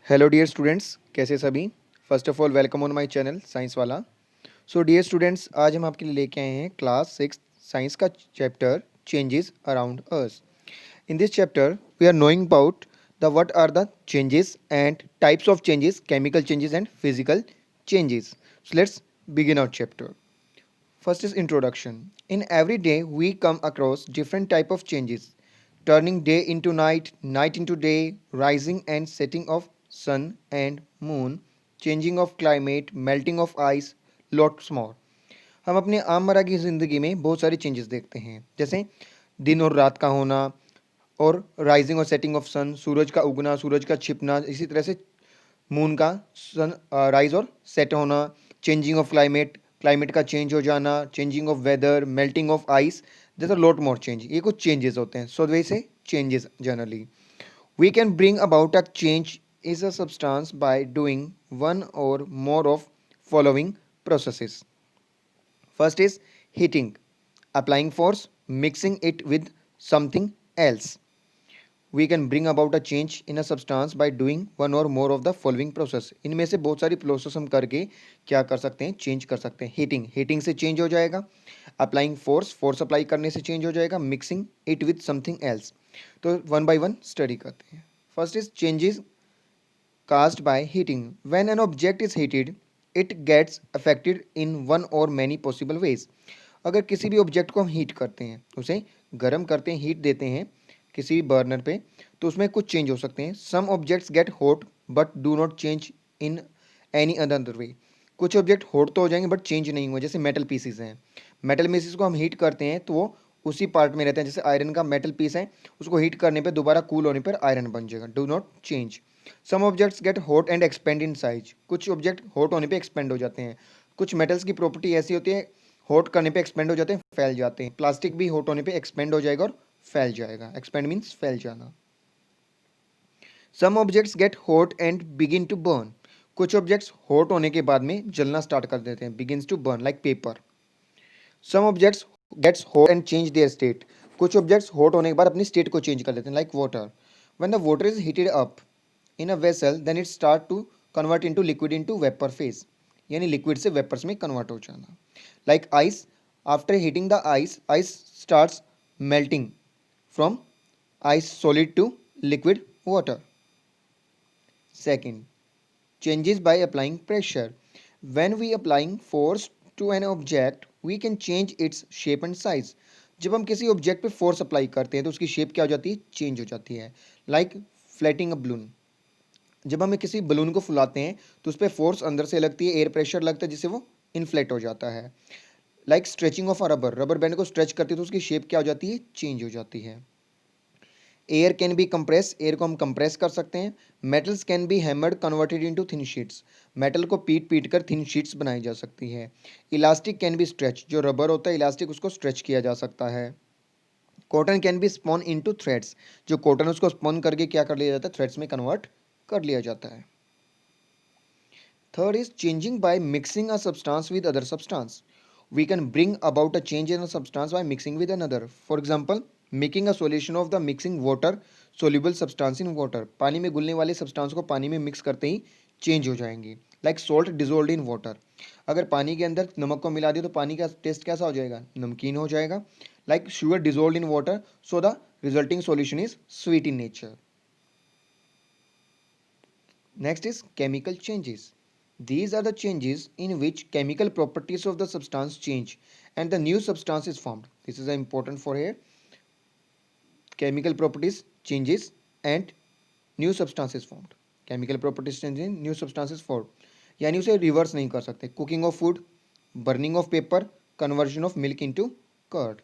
Hello dear students, कैसे सभी। First of all welcome on my channel science वाला। So dear students, आज हम आपके लिए लेके आए हैं क्लास 6 साइंस का chapter changes around us. In this chapter we are knowing about the what are the changes and types of changes, chemical changes and physical changes. So let's begin our chapter. First is introduction. In every day, we come across different type of changes, turning day into night, night into day, rising and setting of sun and moon, changing of climate, melting of ice, lots more. हम अपने आममर्रा की ज़िंदगी में बहुत सारी changes देखते हैं, जैसे दिन और रात का होना और राइजिंग और सेटिंग ऑफ सन, सूरज का उगना, सूरज का छिपना, इसी तरह से मून का सन राइज और सेट होना, चेंजिंग ऑफ क्लाइमेट, क्लाइमेट का चेंज हो जाना, changing of weather, melting of ice, जैसा लॉट मोर चेंज, ये कुछ चेंजेस होते हैं। सो वे से changes generally we can bring about a change is a substance by doing one और more of following processes. First is heating, applying force, mixing it with something else. We can bring about a change in a substance by doing one और more of the following process. इनमें से बहुत सारी process हम करके क्या कर सकते हैं, चेंज कर सकते हैं। हीटिंग, हीटिंग से चेंज हो जाएगा। अप्लाइंग फोर्स, फोर्स अप्लाई करने से चेंज हो जाएगा। Mixing it with something else. तो वन बाय वन स्टडी करते हैं। First is changes caused by heating. When an object is heated, it gets affected in one or many possible ways. अगर किसी भी ऑब्जेक्ट को हम हीट करते हैं, उसे गर्म करते हैं, हीट देते हैं किसी भी बर्नर पे, तो उसमें कुछ चेंज हो सकते हैं। Some objects get hot but do not change in any other way. कुछ ऑब्जेक्ट हॉट तो हो जाएंगे बट चेंज नहीं हुए, जैसे मेटल पीसीज हैं। मेटल पीसीज को हम हीट करते हैं तो वो उसी पार्ट में रहते हैं। जैसे आयरन का मेटल पीस है, उसको हीट करने पे दोबारा कूल होने पर आयरन बन जाएगा, do not change. Some objects get hot and expand in size. कुछ ऑब्जेक्ट हॉट होने पे एक्सपेंड हो जाते हैं। कुछ मेटल्स की प्रॉपर्टी ऐसी होती है, हॉट करने पे एक्सपेंड हो जाते हैं, फैल जाते हैं। प्लास्टिक भी हॉट होने पे एक्सपेंड हो जाएगा और फैल जाएगा। एक्सपेंड मीन्स फैल जाना। Some objects get hot and begin to burn. कुछ ऑब्जेक्ट्स हॉट होने के बाद में जलना स्टार्ट कर देते हैं, begins to burn, like paper. Some objects gets hot and change their state. कुछ ऑब्जेक्ट्स हॉट होने के बाद अपनी स्टेट को चेंज कर देते हैं, like water. When the water is heated up in a vessel then it start to convert into liquid into vapour phase, यानी लिक्विड से वेपर्स में कन्वर्ट हो जाना। Like ice, after heating the ice, ice starts melting from ice solid to liquid water. Second, changes by applying pressure. When we applying force to an object, we can change its shape and size. जब हम किसी object पे force apply करते हैं तो उसकी shape क्या हो जाती है, चेंज हो जाती है। लाइक फ्लैटिंग अ बलून, जब हम किसी बलून को फुलाते हैं तो उस पर फोर्स अंदर से लगती है, एयर प्रेशर लगता है, जिससे वो इन्फ्लेट हो जाता है। Like stretching of a rubber, rubber band को स्ट्रेच करती है तो उसकी शेप क्या हो जाती है, चेंज हो जाती है। Air can be compress, air को हम कंप्रेस कर सकते हैं। Metals can be hammered converted into thin sheets, metal को पीट पीट कर थिन शीट्स बनाई जा सकती है। इलास्टिक कैन बी स्ट्रेच, जो रबर होता है इलास्टिक उसको स्ट्रेच किया जा सकता है। Cotton can be spawn into threads, जो कॉटन उसको स्पॉन करके क्या कर लिया जाता है, थ्रेड्स में कन्वर्ट कर लिया जाता है। Third is changing by mixing a substance with other substance. We can bring about a change in a substance by mixing with another. For example, making a solution of the mixing water soluble substance in water. पानी में घुलने वाले substance को पानी में mix करते ही change हो जाएंगे। Like salt dissolved in water, अगर पानी के अंदर नमक को मिला दिया तो पानी का टेस्ट कैसा हो जाएगा, नमकीन हो जाएगा। Like sugar dissolved in water so the resulting solution is sweet in nature. Next is chemical changes. These are the changes in which chemical properties of the substance change and the new substance is formed. This is important for here. Chemical properties changes and new substance is formed. Chemical properties changes, new substance is formed. यानी उसे reverse नहीं कर सकते। Cooking of food, burning of paper, conversion of milk into curd.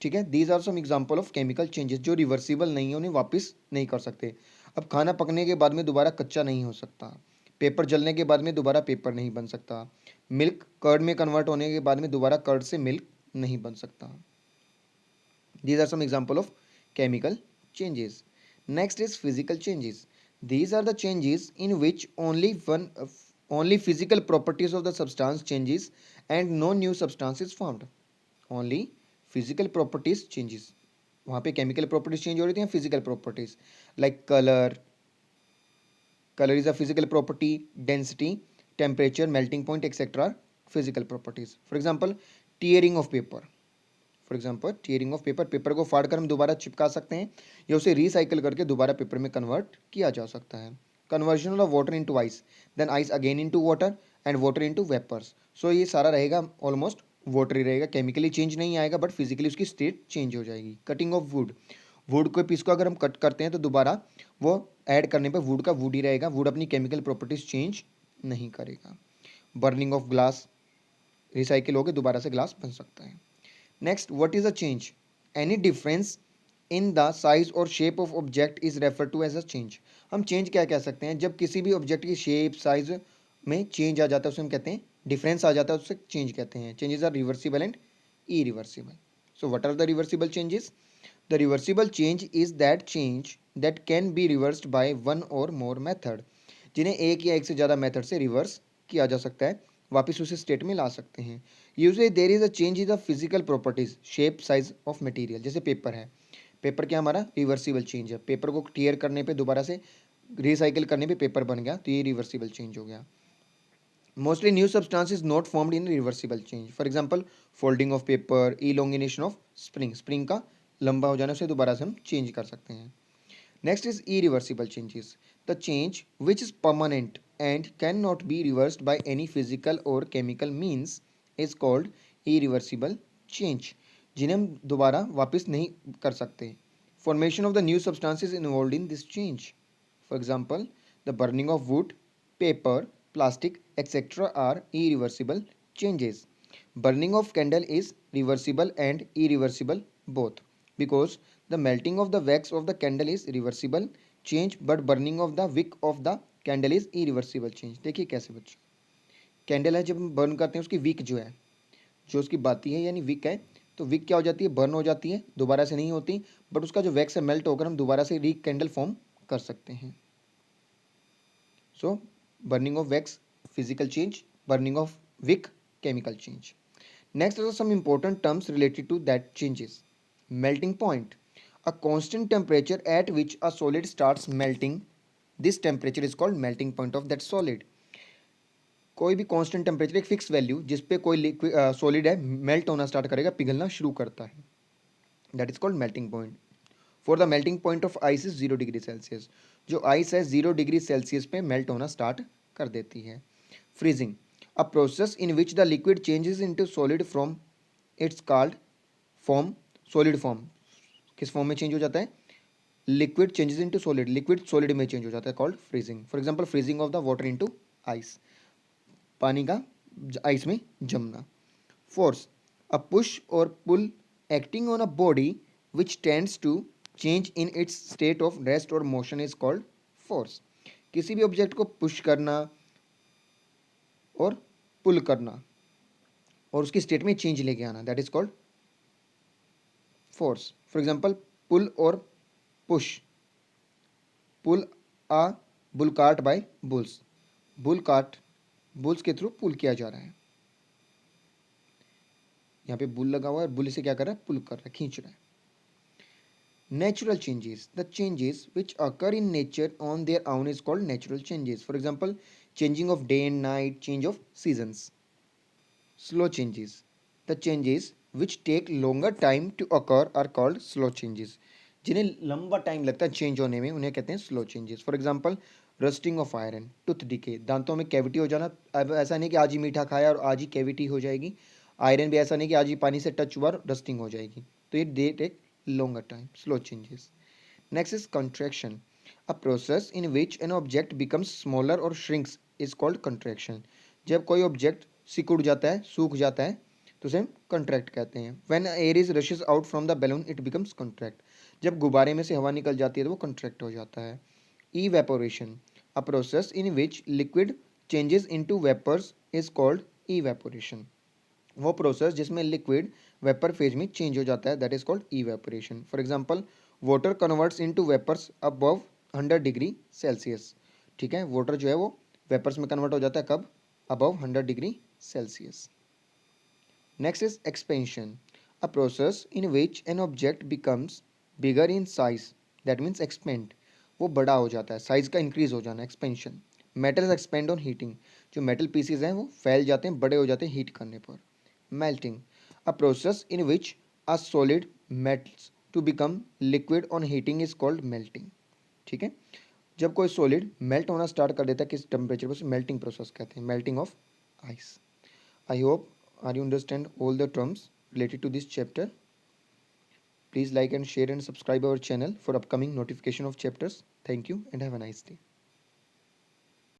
ठीक है, these are some example of chemical changes जो reversible नहीं है, उन्हें वापस नहीं कर सकते। अब खाना पकने के बाद में दोबारा कच्चा नहीं हो सकता। पेपर जलने के बाद में दोबारा पेपर नहीं बन सकता। मिल्क कर्ड में कन्वर्ट होने के बाद में दोबारा कर्ड से मिल्क नहीं बन सकता। These are some example of chemical changes. Next is physical changes. These are the changes in which only physical properties of the substance changes and no new substance is formed. Only physical properties changes. वहाँ पे chemical properties change हो रही थी या physical properties, like color, Color is a physical property, density, temperature, melting point, etc. Physical properties. For example, tearing of paper. Paper को फाड़कर हम दोबारा चिपका सकते हैं या उसे रिसाइकल करके दोबारा पेपर में कन्वर्ट किया जा सकता है. Conversion of water into ice, then ice again into water and water into vapours. So ये सारा रहेगा ऑलमोस्ट वाटर ही रहेगा, केमिकली चेंज नहीं आएगा बट फिजिकली उसकी स्टेट चेंज हो जाएगी. कटिंग ऑफ वुड, वुड के पीस को अगर हम कट करते हैं तो दोबारा वो ऐड करने पर वुड का वुड ही रहेगा, वुड अपनी केमिकल प्रॉपर्टीज चेंज नहीं करेगा. बर्निंग ऑफ ग्लास, रिसाइकिल होकर दोबारा से ग्लास बन सकता है. Next, what is a change? Any difference in the size और shape of object is refer to as a change. हम चेंज क्या कह सकते हैं? जब किसी भी ऑब्जेक्ट की शेप साइज में चेंज आ जाता है उसे हम कहते हैं डिफरेंस आ जाता है, उसे चेंज कहते हैं. Changes are reversible and irreversible. So what are the reversible changes? The reversible change is that change that can be reversed by one और मोर मेथड. जिन्हें एक या एक से ज़्यादा मेथड से रिवर्स किया जा सकता है, वापस उसे स्टेट में ला सकते हैं. Usually there is a change in the physical properties, shape size of material. जैसे पेपर है, पेपर क्या हमारा रिवर्सिबल चेंज है. पेपर को टीयर करने पे दोबारा से रिसाइकिल करने पे पेपर बन गया, तो ये रिवर्सिबल चेंज हो गया. Mostly new substance is not formed in reversible change. For example, folding of paper, elongation of spring, spring का लंबा हो जाने से दोबारा से हम चेंज कर सकते हैं. Next is irreversible changes. The change which is permanent and cannot be reversed by any physical or chemical means is called irreversible change. जिन्हें हम दोबारा वापस नहीं कर सकते. Formation of the new substances involved in this change. For example, the burning of wood, paper, plastic, etc. are irreversible changes. Burning of candle is reversible and irreversible both, because the melting of the wax of the candle is reversible change but burning of the wick of the candle is irreversible change. देखिए कैसे बच्चों, candle है जब हम burn करते हैं उसकी Wick जो है, जो उसकी बाती है यानी विक है, तो विक क्या हो जाती है? बर्न हो जाती है, दोबारा से नहीं होती, बट उसका जो वैक्स है मेल्ट होकर हम दोबारा से री कैंडल फॉर्म कर सकते हैं. So burning of wax physical change, burning of wick chemical change. Next are some important terms related to that changes. Melting point, a constant temperature at which a solid starts melting. This temperature is called melting point of that solid. कोई भी constant temperature, एक fix value जिस पे कोई liquid solid है melt होना start करेगा, पिघलना शुरू करता है, that is called melting point. For the melting point of ice is 0 degree Celsius. जो आइस है 0 डिग्री सेल्सियस पे मेल्ट होना स्टार्ट कर देती है. Freezing, a process in which the liquid changes into solid from its called form. solid form किस form में change हो जाता है? Liquid changes into solid, liquid solid में चेंज हो जाता है, called freezing. For example, freezing of the water into ice, पानी का आइस में जमना. फोर्स, अ पुश और pull acting on a body which tends to change in its state of rest और मोशन इज कॉल्ड फोर्स. किसी भी object को push करना और पुल करना और उसकी स्टेट में चेंज लेके आना, that is called force. For example, pull और push. Pull a bull cart by bulls, bull cart bulls के थ्रू पुल किया जा रहा है. यहाँ पे बुल लगा हुआ है और बुल इसे क्या कर रहा है? पुल कर रहा है, खींच रहा है. Natural changes, the changes which occur in nature on their own is called natural changes. For example, changing of day and night, change of seasons. Slow changes, the changes which take longer time to occur are called slow changes. जिन्हें लंबा time लगता है change होने में उन्हें कहते हैं slow changes. For example, rusting of iron, tooth decay, दांतों में कैविटी हो जाना. अब ऐसा नहीं कि आज ही मीठा खाया और आज ही कैविटी हो जाएगी. आयरन भी ऐसा नहीं कि आज ही पानी से टच हुआ और रस्टिंग हो जाएगी, तो ये they take longer time, slow changes. Next is contraction, a process in which an object becomes smaller or shrinks is called contraction. जब कोई ऑब्जेक्ट सिकुड़ जाता है, सूख जाता है, तो उसे हम कंट्रैक्ट कहते हैं. When air is rushes out from the balloon it becomes contract. जब गुब्बारे में से हवा निकल जाती है तो वो कंट्रैक्ट हो जाता है. Evaporation, a process in which liquid changes into vapors is called evaporation. वो प्रोसेस जिसमें लिक्विड वेपर फेज में चेंज हो जाता है, that is called evaporation. For example, water converts into vapours above 100 degree Celsius. ठीक है, वाटर जो है वो वेपर्स में कन्वर्ट हो जाता है कब? Above 100 degree Celsius. Next is expansion, a process in which an object becomes bigger in size, that means expand. वो बड़ा हो जाता है, साइज़ का इंक्रीज हो जाना, expansion. Metals expand on heating, जो मेटल पीसीज हैं वो फैल जाते हैं, बड़े हो जाते हैं हीट करने पर। Melting, a process in which a solid metals to become liquid on heating is called melting. ठीक है, जब कोई सॉलिड मेल्ट होना स्टार्ट कर देता है किस टेम्परेचर पर, उसे मेल्टिंग प्रोसेस कहते हैं, melting of ice. I hope are you understand all the terms related to this chapter. Please like and share and subscribe our channel for upcoming notification of chapters. Thank you and have a nice day.